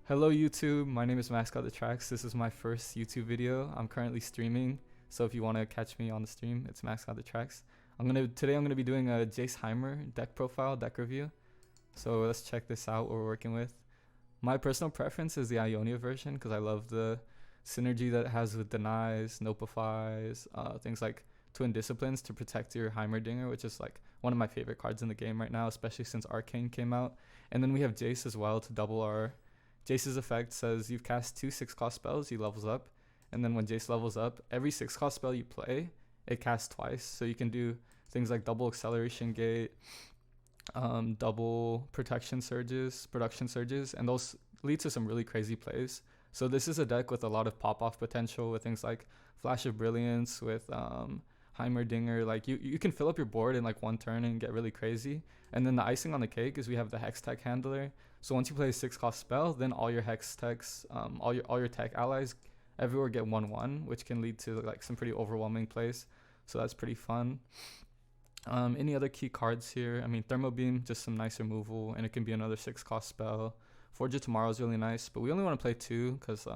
Hello YouTube, my name is Mascot the Tracks. This is my first YouTube video. I'm currently streaming, so if you want to catch me on the stream, it's Mascot the Tracks. Today I'm gonna be doing a Jayce Heimer deck profile, deck review. So let's check this out, what we're working with. My personal preference is the Ionia version because I love the synergy that it has with denies, nopifies, things like twin disciplines to protect your Heimerdinger, which is like one of my favorite cards in the game right now, especially since Arcane came out. And then we have Jayce as well to double our Jayce's effect says you've cast 2 6-cost spells, he levels up, and then when Jayce levels up, every 6-cost spell you play, it casts twice. So you can do things like double acceleration gate, double production surges, and those lead to some really crazy plays. So this is a deck with a lot of pop-off potential with things like Flash of Brilliance, with Heimerdinger. Like you can fill up your board in like one turn and get really crazy. And then the icing on the cake is we have the Hex Tech Handler. So once you play a 6-cost spell, then all your Hex Techs, all your tech allies everywhere get 1/1, which can lead to like some pretty overwhelming plays. So that's pretty fun. Any other key cards here? I mean, Thermo Beam, just some nice removal, and it can be another 6-cost spell. Forge of Tomorrow is really nice, but we only want to play 2 because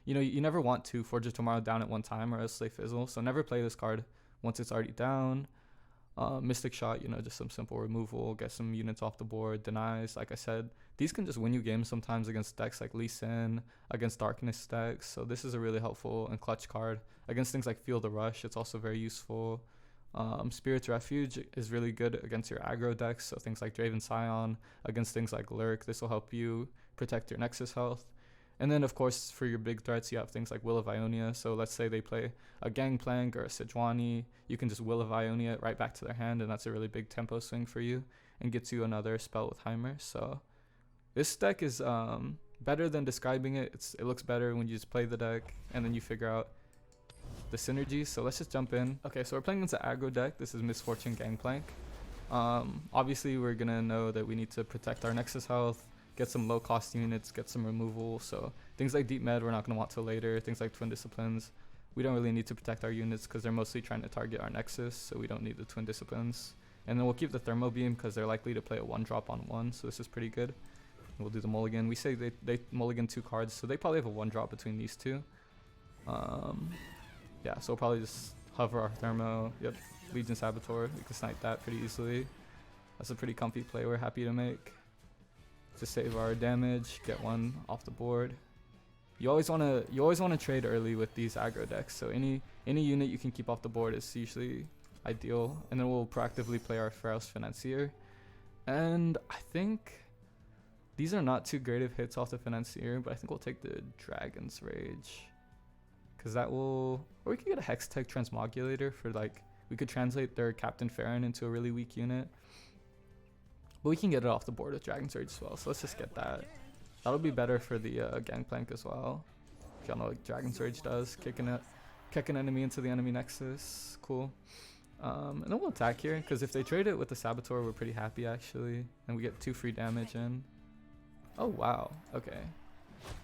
you never want to Forge of Tomorrow down at one time or else they fizzle. So never play this card once it's already down. Mystic Shot, just some simple removal, get some units off the board. Denies, like I said, these can just win you games sometimes against decks like Lee Sin, against Darkness decks. So this is a really helpful and clutch card. Against things like Feel the Rush, it's also very useful. Spirit's Refuge is really good against your aggro decks, so things like Draven Scion, against things like Lurk, this will help you protect your Nexus health. And then of course for your big threats you have things like Will of Ionia, so let's say they play a Gangplank or a Sejuani, you can just Will of Ionia it right back to their hand, and that's a really big tempo swing for you and gets you another spell with Heimer. So this deck is better than describing it. It looks better when you just play the deck and then you figure out the synergy. So let's just jump in. Okay, so we're playing against an aggro deck. This is Misfortune Gangplank. Obviously we're gonna know that we need to protect our Nexus health, get some low cost units, get some removal. So things like Deep Med we're not gonna want till later. Things like Twin Disciplines, we don't really need to protect our units because they're mostly trying to target our Nexus, so we don't need the Twin Disciplines. And then we'll keep the Thermo Beam because they're likely to play a 1-drop on 1, so this is pretty good. We'll do the mulligan. We say they mulligan 2 cards, so they probably have a 1-drop between these two. Yeah, so we'll probably just hover our Thermo. Yep, Legion Saboteur. We can snipe that pretty easily. That's a pretty comfy play we're happy to make. To save our damage, get one off the board. You always wanna trade early with these aggro decks. So any unit you can keep off the board is usually ideal. And then we'll proactively play our Pharos Financier. And I think these are not too great of hits off the Financier, but I think we'll take the Dragon's Rage. Because that will, or we could get a Hex Tech Transmogulator for like, we could translate their Captain Farron into a really weak unit. But we can get it off the board with Dragon's Rage as well, so let's just get that. That'll be better for the Gangplank as well. If y'all know what Dragon's Rage does, kick an enemy into the enemy Nexus, cool. And then we'll attack here, because if they trade it with the Saboteur, we're pretty happy actually. And we get 2 free damage in. Oh wow, okay.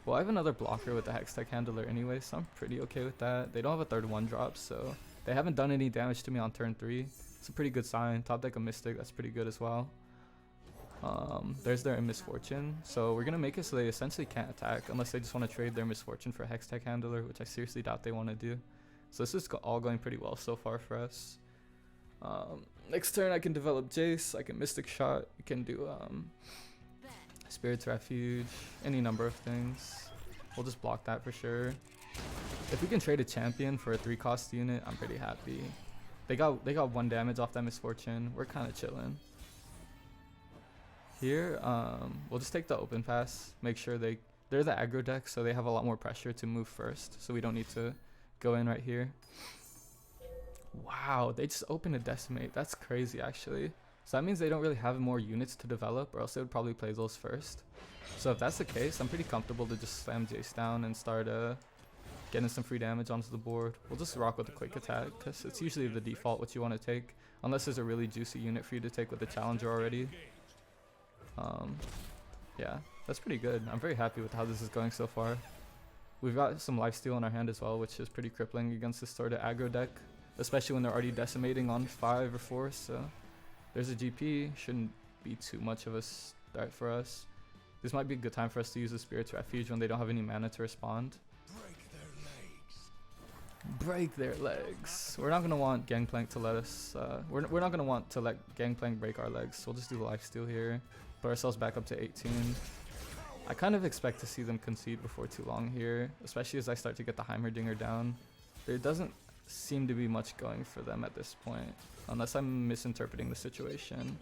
Well, I have another blocker with the Hex Tech Handler anyway, so I'm pretty okay with that. They don't have a third 1-drop, so they haven't done any damage to me on turn 3. It's a pretty good sign. Top deck a Mystic, that's pretty good as well. There's their Misfortune, so we're gonna make it so they essentially can't attack unless they just want to trade their Misfortune for Hex Tech Handler, which I seriously doubt they want to do. So this is all going pretty well so far for us. Next turn I can develop Jayce, I can Mystic Shot, you can do Spirit's Refuge, any number of things. We'll just block that for sure. If we can trade a champion for a 3-cost unit, I'm pretty happy. They got 1 damage off that Misfortune. We're kind of chilling. Here, we'll just take the open pass. Make sure they're the aggro deck, so they have a lot more pressure to move first. So we don't need to go in right here. Wow, they just opened a Decimate. That's crazy actually. So that means they don't really have more units to develop, or else they would probably play those first. So if that's the case, I'm pretty comfortable to just slam Jayce down and start getting some free damage onto the board. We'll just rock with a quick attack, because it's usually the default what you want to take, unless there's a really juicy unit for you to take with the Challenger already. Yeah, that's pretty good. I'm very happy with how this is going so far. We've got some lifesteal in our hand as well, which is pretty crippling against this sort of aggro deck, especially when they're already decimating on 5 or 4, so there's a GP, shouldn't be too much of a threat for us. This might be a good time for us to use the Spirit's Refuge when they don't have any mana to respond. Break their legs. We're not going to want Gangplank to let us... we're not going to want to let Gangplank break our legs. So we'll just do the lifesteal here. Put ourselves back up to 18. I kind of expect to see them concede before too long here. Especially as I start to get the Heimerdinger down. There doesn't seem to be much going for them at this point. Unless I'm misinterpreting the situation.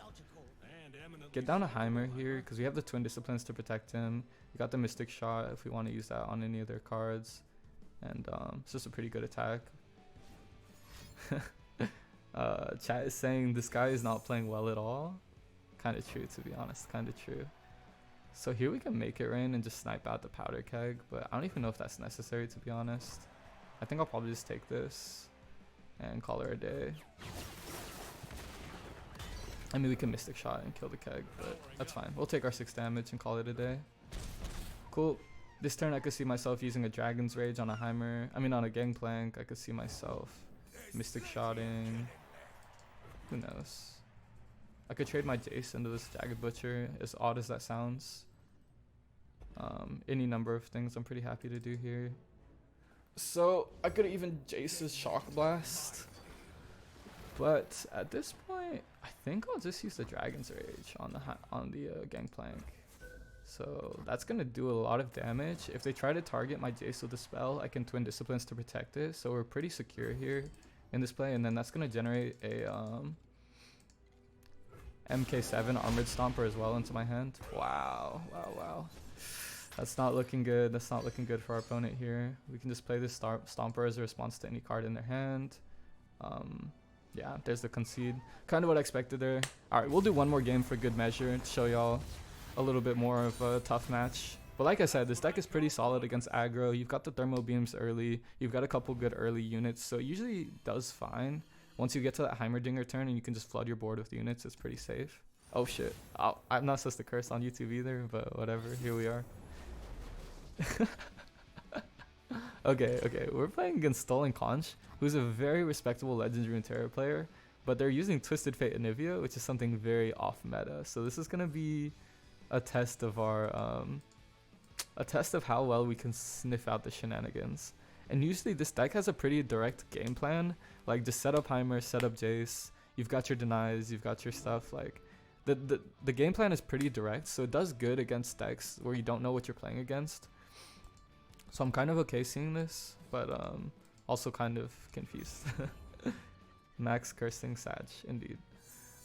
Get down a Heimer here, because we have the Twin Disciplines to protect him. We got the Mystic Shot if we want to use that on any of their cards. And it's just a pretty good attack. Chat is saying this guy is not playing well at all. Kind of true, to be honest. Kind of true. So here we can make it rain and just snipe out the powder keg. But I don't even know if that's necessary, to be honest. I think I'll probably just take this and call her a day. I mean, we can Mystic Shot and kill the keg, but that's fine. We'll take our 6 damage and call it a day. Cool. This turn I could see myself using a Dragon's Rage on a Heimer. I mean on a Gangplank. I could see myself Mystic Shotting. Who knows? I could trade my Jayce into this Jagged Butcher, as odd as that sounds. Any number of things I'm pretty happy to do here. So I could even Jayce's Shock Blast. But at this point, I think I'll just use the Dragon's Rage on the Gangplank. So that's going to do a lot of damage. If they try to target my Jayce with a spell, I can Twin Disciplines to protect it. So we're pretty secure here in this play. And then that's going to generate a MK7 Armored Stomper as well into my hand. Wow, wow, wow. That's not looking good. That's not looking good for our opponent here. We can just play this Stomper as a response to any card in their hand. Yeah, there's the concede. Kind of what I expected there. Alright, we'll do one more game for good measure to show y'all a little bit more of a tough match. But like I said, this deck is pretty solid against aggro. You've got the Thermo Beams early. You've got a couple good early units. So it usually does fine. Once you get to that Heimerdinger turn and you can just flood your board with units, it's pretty safe. Oh shit. I'm not supposed to curse on YouTube either, but whatever. Here we are. Okay. We're playing against Stolen Conch, who's a very respectable Legends Runeterra player. But they're using Twisted Fate Anivia, which is something very off meta. So this is going to be a test of our a test of how well we can sniff out the shenanigans. And usually this deck has a pretty direct game plan, like just set up Heimer, set up Jayce, you've got your denies, you've got your stuff. Like the game plan is pretty direct, so it does good against decks where you don't know what you're playing against. So I'm kind of okay seeing this, but also kind of confused. Max Cursing Sag, indeed.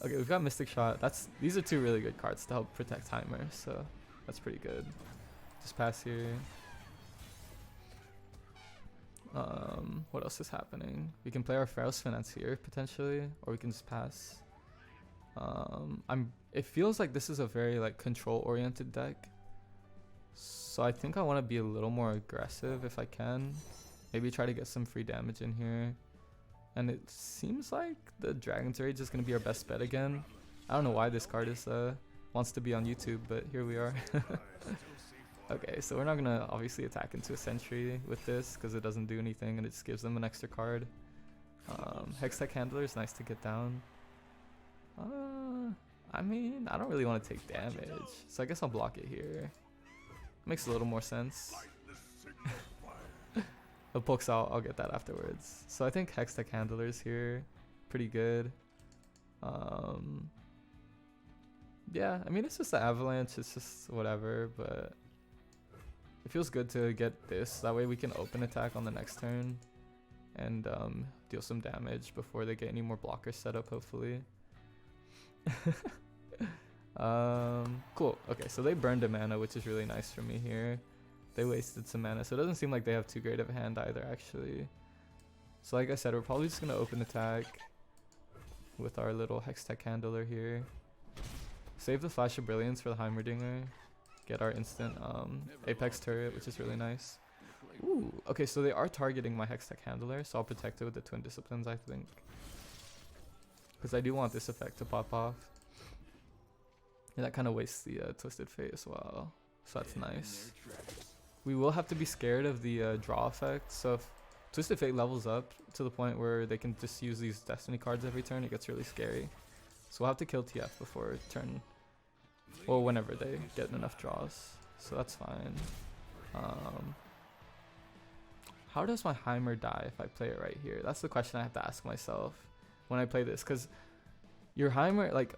Okay, we've got Mystic Shot. These are 2 really good cards to help protect Heimer, so that's pretty good. Just pass here. What else is happening? We can play our Pharaoh's Financier potentially, or we can just pass. It feels like this is a very like control-oriented deck, so I think I want to be a little more aggressive if I can. Maybe try to get some free damage in here. And it seems like the Dragon's Rage is going to be our best bet again. I don't know why this card is wants to be on YouTube, but here we are. Okay, so we're not going to obviously attack into a Sentry with this because it doesn't do anything and it just gives them an extra card. Hextech Handler is nice to get down. I mean, I don't really want to take damage, so I guess I'll block it here. Makes a little more sense. The pokes out, I'll get that afterwards. So I think Hextech Handler is here, pretty good. Yeah, I mean it's just the Avalanche, it's just whatever, but it feels good to get this. That way we can open attack on the next turn and deal some damage before they get any more blockers set up, hopefully. Cool. Okay, so they burned a mana, which is really nice for me here. They wasted some mana, so it doesn't seem like they have too great of a hand either, actually. So like I said, we're probably just going to open attack with our little Hextech Handler here. Save the Flash of Brilliance for the Heimerdinger. Get our instant Apex turret, which is really nice. Ooh, okay, so they are targeting my Hextech Handler, so I'll protect it with the Twin Disciplines, I think. Because I do want this effect to pop off. And that kind of wastes the Twisted Fate as well, so that's nice. We will have to be scared of the draw effect, so if Twisted Fate levels up to the point where they can just use these Destiny cards every turn, it gets really scary. So we'll have to kill TF before turn Well, whenever they get enough draws. So that's fine. How does my Heimer die if I play it right here? That's the question I have to ask myself when I play this, because your Heimer, like,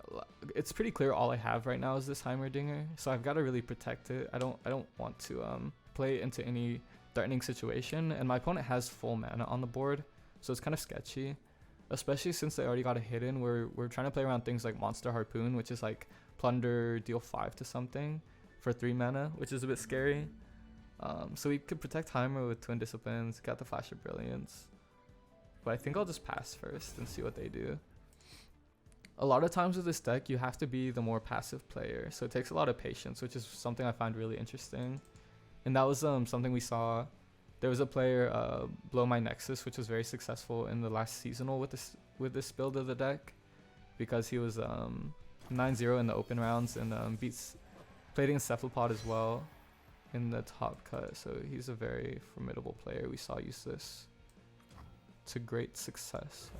it's pretty clear all I have right now is this Heimerdinger, so I've got to really protect it. I don't want to play it into any threatening situation, and my opponent has full mana on the board, so it's kind of sketchy, especially since they already got a hidden. We're trying to play around things like Monster Harpoon, which is like plunder, deal 5 to something for 3 mana, which is a bit scary. So we could protect Heimer with Twin Disciplines, got the Flash of Brilliance. But I think I'll just pass first and see what they do. A lot of times with this deck, you have to be the more passive player. So it takes a lot of patience, which is something I find really interesting. And that was something we saw. There was a player, Blow My Nexus, which was very successful in the last seasonal with this build of the deck. Because he was 9-0 in the open rounds and played against Cephalopod as well in the top cut, so he's a very formidable player. We saw use this to great success.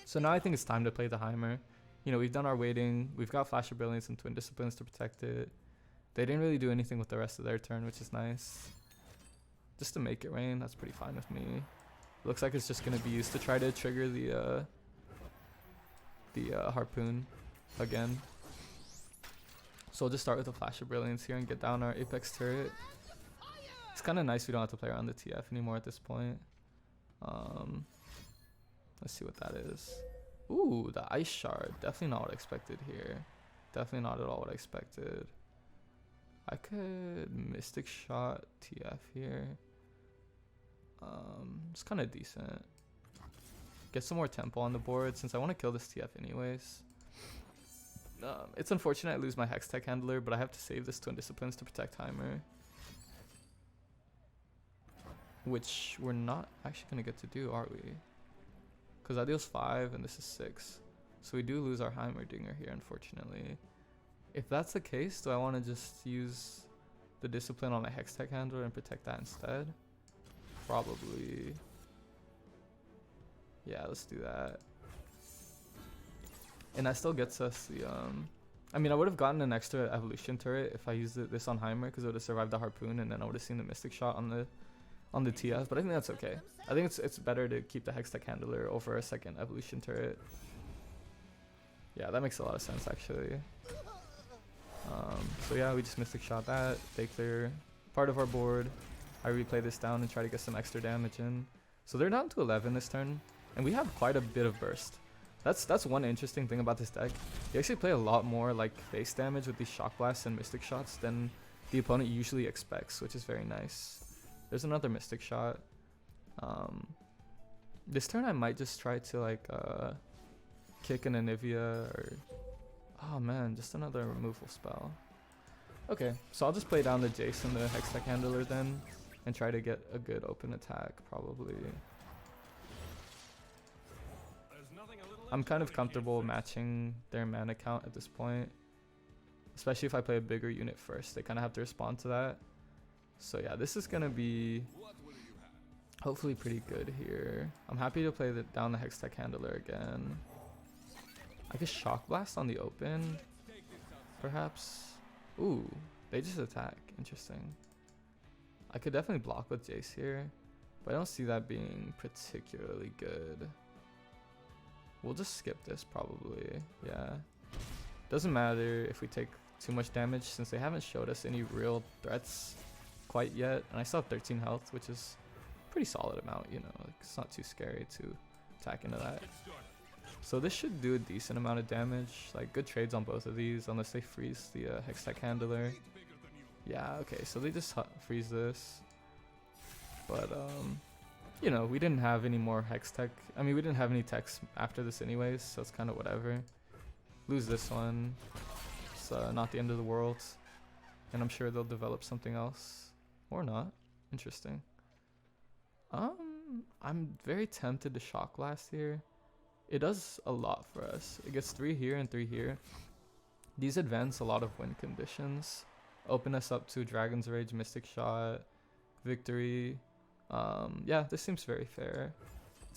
So now I think it's time to play the Heimer. You know, we've done our waiting, we've got Flash of Brilliance and Twin Disciplines to protect it. They didn't really do anything with the rest of their turn, which is nice. Just to make it rain, that's pretty fine with me. Looks like it's just going to be used to try to trigger the Harpoon again. So we'll just start with a Flash of Brilliance here and get down our Apex turret. It's kind of nice we don't have to play around the TF anymore at this point. Let's see what that is. Ooh, the Ice Shard. Definitely not what I expected here. Definitely not at all what I expected. I could Mystic Shot TF here. It's kind of decent. Get some more tempo on the board since I want to kill this TF anyways. It's unfortunate I lose my Hex Tech Handler, but I have to save this Twin Disciplines to protect Heimer. Which we're not actually going to get to do, are we? Because that deals 5 and this is 6. So we do lose our Heimerdinger here, unfortunately. If that's the case, do I want to just use the Discipline on a Hex Tech Handler and protect that instead? Probably. Yeah, let's do that. And that still gets us the, I mean, I would have gotten an extra evolution turret if I used this on Heimer, because it would have survived the Harpoon, and then I would have seen the Mystic Shot on the TF, but I think that's okay. I think it's better to keep the Hex Tech Handler over a second evolution turret. Yeah, that makes a lot of sense, actually. So yeah, we just Mystic Shot that. They clear part of our board. I replay this down and try to get some extra damage in. So they're down to 11 this turn, and we have quite a bit of burst. That's one interesting thing about this deck. You actually play a lot more like face damage with these Shock Blasts and Mystic Shots than the opponent usually expects, which is very nice. There's another Mystic Shot. This turn I might just try to like kick an Anivia or... Oh man, just another removal spell. Okay, so I'll just play down the Jayce and the Hex Tech Handler then and try to get a good open attack, probably. I'm kind of comfortable matching their mana count at this point, especially if I play a bigger unit first. They kind of have to respond to that. So yeah, this is going to be hopefully pretty good here. I'm happy to play down the Hex Tech Handler again. I guess Shock Blast on the open, perhaps. Ooh, they just attack. Interesting. I could definitely block with Jayce here, but I don't see that being particularly good. We'll just skip this probably. Yeah. Doesn't matter if we take too much damage since they haven't showed us any real threats quite yet. And I still have 13 health, which is a pretty solid amount, you know. Like, it's not too scary to attack into that. So this should do a decent amount of damage. Like, good trades on both of these unless they freeze the Hex Tech Handler. Yeah, okay, so they just freeze this. But, you know, we didn't have any more Hex Tech. I mean, we didn't have any techs after this anyways, so it's kind of whatever. Lose this one. It's not the end of the world. And I'm sure they'll develop something else. Or not. Interesting. I'm very tempted to Shock Blast here. It does a lot for us. It gets 3 here and 3 here. These advance a lot of win conditions. Open us up to Dragon's Rage, Mystic Shot, Victory. Yeah, this seems very fair.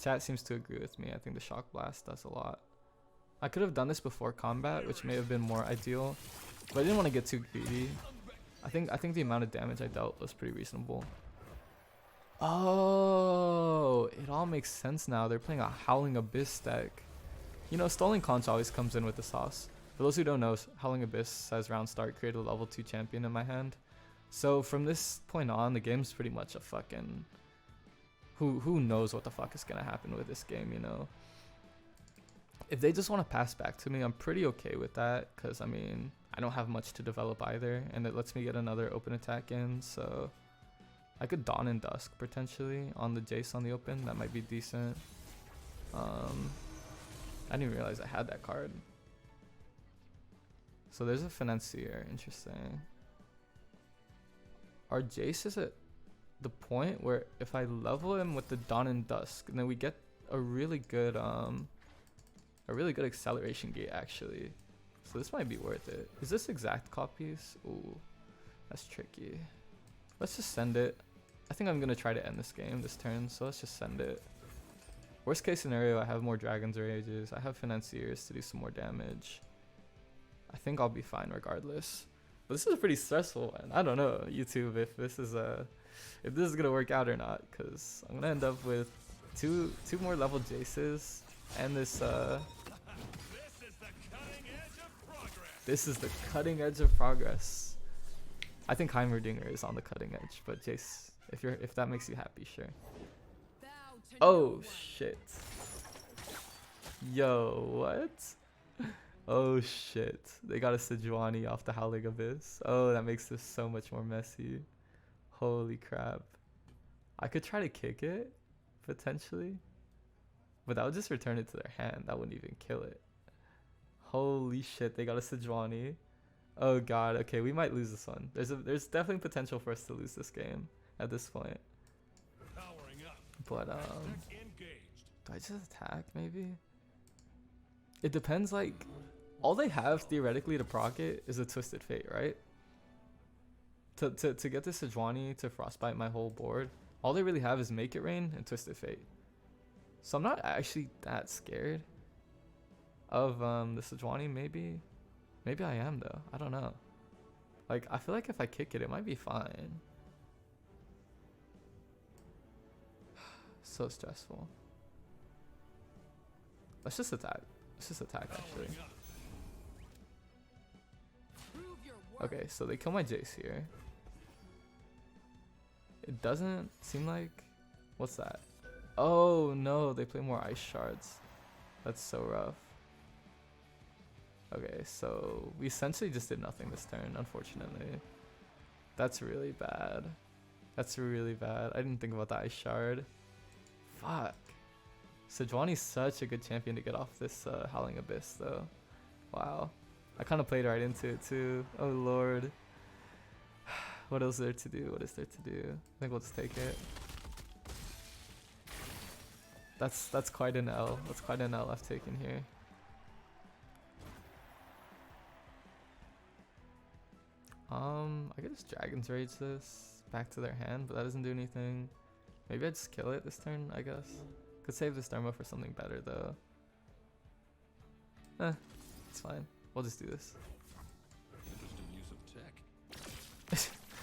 Chat seems to agree with me. I think the Shock Blast does a lot. I could have done this before combat, which may have been more ideal. But I didn't want to get too greedy. I think the amount of damage I dealt was pretty reasonable. Oh, it all makes sense now. They're playing a Howling Abyss deck. You know, Stolen Conch always comes in with the sauce. For those who don't know, Howling Abyss says round start, create a level 2 champion in my hand. So from this point on, the game's pretty much a fucking... Who knows what the fuck is gonna happen with this game, you know? If they just want to pass back to me, I'm pretty okay with that. Because, I mean, I don't have much to develop either. And it lets me get another open attack in, so... I could Dawn and Dusk potentially on the Jayce on the open. That might be decent. I didn't realize I had that card. So there's a Financier. Interesting. Our Jayce is at the point where if I level him with the Dawn and Dusk, then we get a really good acceleration gate actually. So this might be worth it. Is this exact copies? Ooh, that's tricky. Let's just send it. I think I'm gonna try to end this game this turn, so let's just send it. Worst case scenario, I have more Dragon's Rages. I have Financiers to do some more damage. I think I'll be fine regardless. But this is pretty stressful, and I don't know, YouTube, if this is gonna work out or not, because I'm gonna end up with two more level Jayces and this This is the cutting edge of progress. I think Heimerdinger is on the cutting edge, but Jayce, if that makes you happy, sure. Oh shit. Yo, what? Oh shit. They got a Sejuani off the Howling Abyss. Oh, that makes this so much more messy. Holy crap. I could try to kick it, potentially. But that would just return it to their hand. That wouldn't even kill it. Holy shit, they got a Sejuani. Oh god, okay, we might lose this one. There's definitely potential for us to lose this game at this point. But do I just attack maybe? It depends, like all they have theoretically to proc it is a Twisted Fate, right? To get this Sejuani to frostbite my whole board, all they really have is Make It Rain and Twisted Fate. So I'm not actually that scared of the Sejuani. Maybe I am though. I don't know. Like I feel like if I kick it, it might be fine. So stressful. Let's just attack. Let's just attack actually. Okay, so they kill my Jayce here. It doesn't seem like... What's that? Oh no, they play more ice shards. That's so rough. Okay, so we essentially just did nothing this turn, unfortunately. That's really bad. That's really bad. I didn't think about the ice shard. Fuck. Sejuani's such a good champion to get off this Howling Abyss though. Wow. I kind of played right into it too. Oh lord. What else is there to do? What is there to do? I think we'll just take it. That's quite an L. That's quite an L I've taken here. I could just Dragon's Rage this back to their hand, but that doesn't do anything. Maybe I just kill it this turn, I guess. Could save this Dharma for something better though. It's fine. We'll just do this.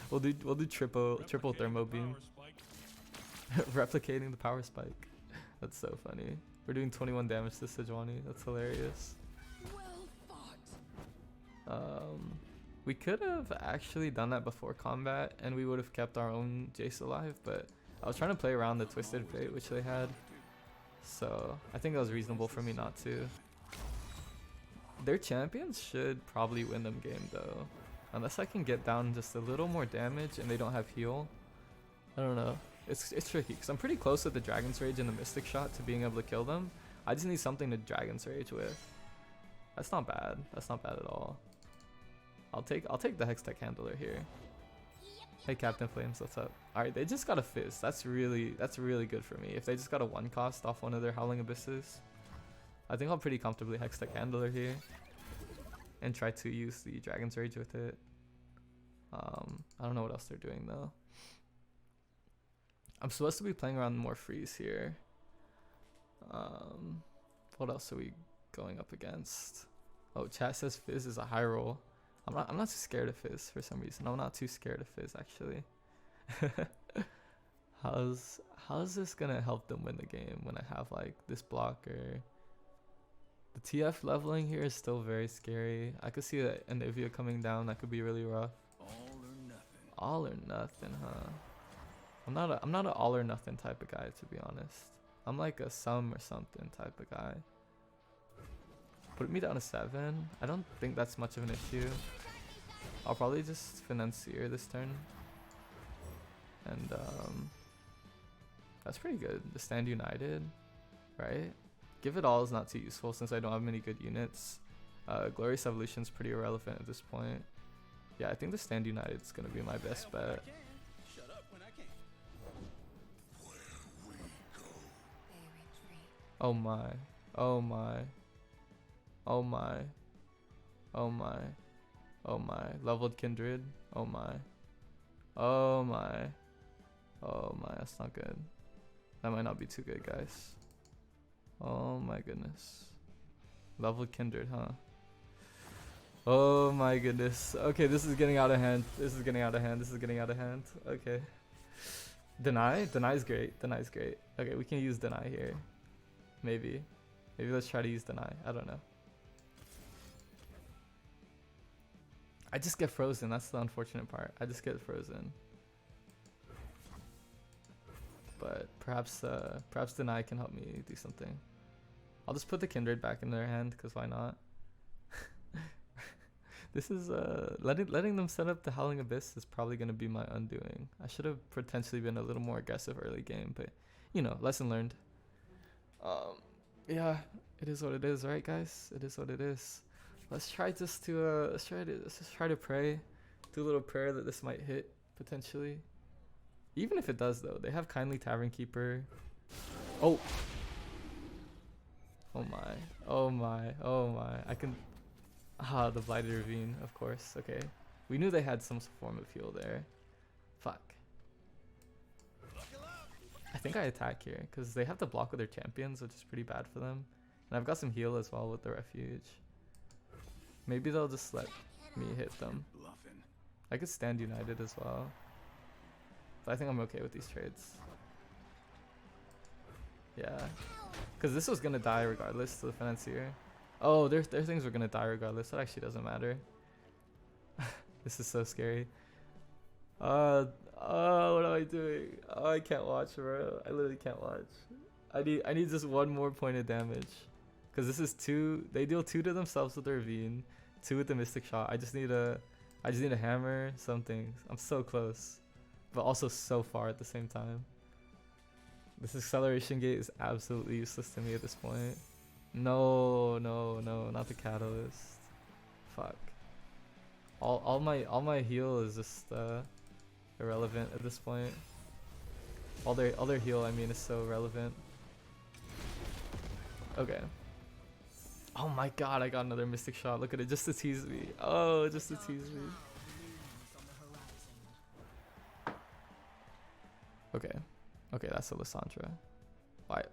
we'll do triple thermo beam. Replicating the power spike. That's so funny. We're doing 21 damage to Sejuani. That's hilarious. We could have actually done that before combat and we would have kept our own Jayce alive, but I was trying to play around the Twisted Fate which they had. So I think that was reasonable for me not to. Their champions should probably win them game though. Unless I can get down just a little more damage and they don't have heal. I don't know. It's tricky because I'm pretty close with the Dragon's Rage and the Mystic Shot to being able to kill them. I just need something to Dragon's Rage with. That's not bad. That's not bad at all. I'll take the Hextech Handler here. Hey Captain Flames, what's up? Alright, they just got a Fizz. That's really good for me. If they just got a 1 cost off one of their Howling Abysses, I think I'll pretty comfortably Hextech Handler here. And try to use the Dragon's Rage with it. I don't know what else they're doing though. I'm supposed to be playing around more freeze here. What else are we going up against? Oh, chat says Fizz is a high roll. I'm not too scared of Fizz for some reason. I'm not too scared of Fizz actually. How's this gonna help them win the game when I have like this blocker? The TF leveling here is still very scary. I could see that Anivia coming down. That could be really rough. All or nothing, huh? I'm not an all or nothing type of guy, to be honest. I'm like a some or something type of guy. Put me down to 7. I don't think that's much of an issue. I'll probably just financier this turn. And that's pretty good. The stand united, right? Give it all is not too useful since I don't have many good units. Glorious Evolution is pretty irrelevant at this point. Yeah, I think the stand united is gonna be my best bet. Oh my, oh my, oh my, oh my, oh my, leveled kindred, oh my, oh my, oh my, that's not good. That might not be too good, guys. Oh my goodness. Leveled kindred, huh? Oh my goodness. Okay, this is getting out of hand. This is getting out of hand. This is getting out of hand. Okay. Deny? Deny's great. Deny's great. Okay, we can use deny here. Maybe. Maybe let's try to use deny. I don't know. I just get frozen. That's the unfortunate part. I just get frozen. But perhaps deny can help me do something. I'll just put the kindred back in their hand because why not? This is letting them set up the Howling Abyss is probably going to be my undoing. I should have potentially been a little more aggressive early game, but you know, lesson learned. Yeah, it is what it is, right, guys? It is what it is. Let's try just to let's just try to pray, do a little prayer that this might hit potentially. Even if it does, though, they have Kindly Tavern Keeper. Oh. Oh my. Oh my. Oh my. I can. Ah, the Blighted Ravine, of course. Okay. We knew they had some form of heal there. Fuck. I think I attack here because they have to block with their champions, which is pretty bad for them. And I've got some heal as well with the refuge. Maybe they'll just let me hit them. I could stand united as well. But I think I'm okay with these trades. Yeah. Because this was going to die regardless to the financier. Oh, their things were going to die regardless. That actually doesn't matter. This is so scary. What am I doing? Oh, I can't watch, bro. I literally can't watch. I need just one more point of damage. Because this is 2. They deal 2 to themselves with their Ravine. 2 with the Mystic Shot. I just need a hammer, something. I'm so close. But also so far at the same time. This acceleration gate is absolutely useless to me at this point. No, not the catalyst. Fuck. All my heal is just irrelevant at this point. All their heal, I mean, is so irrelevant. Okay. Oh my god, I got another Mystic Shot. Look at it, just to tease me. Oh, just to tease me. Okay, that's a Lissandra. Why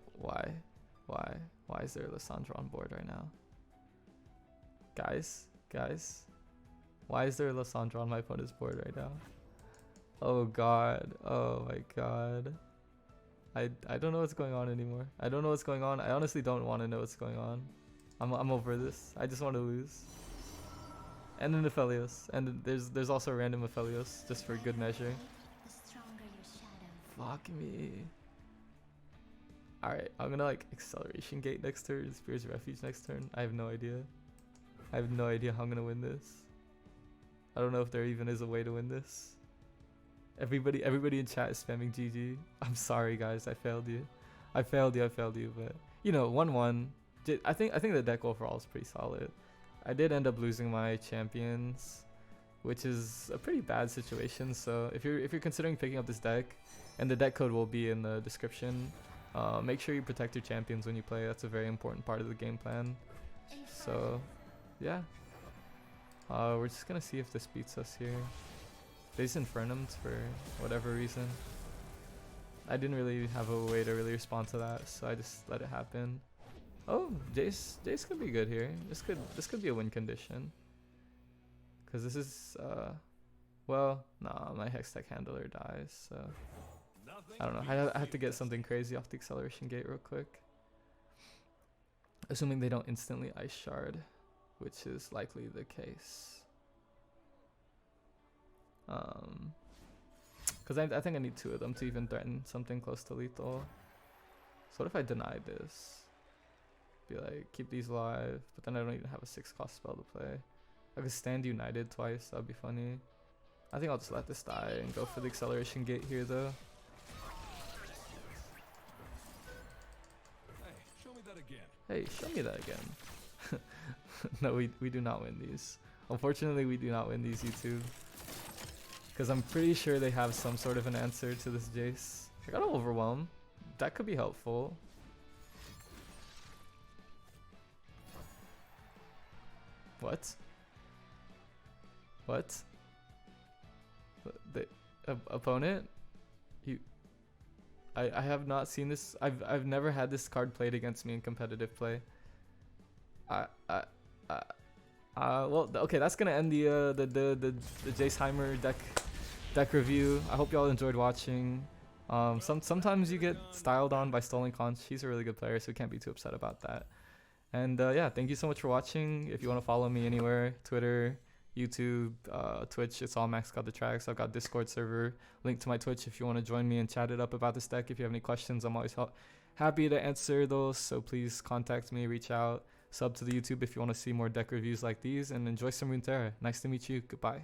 is there a Lissandra on board right now? Guys, why is there a Lissandra on my opponent's board right now? Oh god, oh my god. I don't know what's going on anymore. I don't know what's going on. I honestly don't want to know what's going on. I'm over this. I just want to lose. And an Aphelios. And there's also a random Aphelios just for good measure. Fuck me. Alright, I'm gonna like acceleration gate next turn, Spear's Refuge next turn. I have no idea. I have no idea how I'm gonna win this. I don't know if there even is a way to win this. Everybody in chat is spamming GG. I'm sorry guys, I failed you. I failed you, but you know, 1-1. I think the deck overall is pretty solid. I did end up losing my champions, which is a pretty bad situation. So if you're considering picking up this deck, and the deck code will be in the description, make sure you protect your champions when you play. That's a very important part of the game plan. So yeah, we're just gonna see if this beats us here. They just Infernum'd for whatever reason. I didn't really have a way to really respond to that, so I just let it happen. Oh, Jayce could be good here. This could be a win condition. Because this is, well, nah, my Hextech handler dies, so I don't know. I have to get something crazy off the acceleration gate real quick. Assuming they don't instantly ice shard, which is likely the case. Because I think I need 2 of them to even threaten something close to lethal. So what if I deny this? Be like, keep these alive, but then I don't even have a 6 cost spell to play. I could stand United twice, that'd be funny. I think I'll just let this die and go for the acceleration gate here though. Hey, show me that again. No, we do not win these. Unfortunately, we do not win these YouTube. Because I'm pretty sure they have some sort of an answer to this Jayce. I got Overwhelm. That could be helpful. What? What? The opponent? I have not seen this. I've never had this card played against me in competitive play. Well, okay, that's gonna end the Jayce Heimer deck review. I hope y'all enjoyed watching. Sometimes you get styled on by Stolen Conch. He's a really good player, so we can't be too upset about that. And yeah, thank you so much for watching. If you want to follow me anywhere, Twitter, YouTube, Twitch, it's all Max Got the Tracks. I've got Discord server, link to my Twitch if you want to join me and chat it up about this deck. If you have any questions, I'm always happy to answer those, so please contact me, reach out, sub to the YouTube if you want to see more deck reviews like these, and enjoy some Runeterra. Nice to meet you. Goodbye.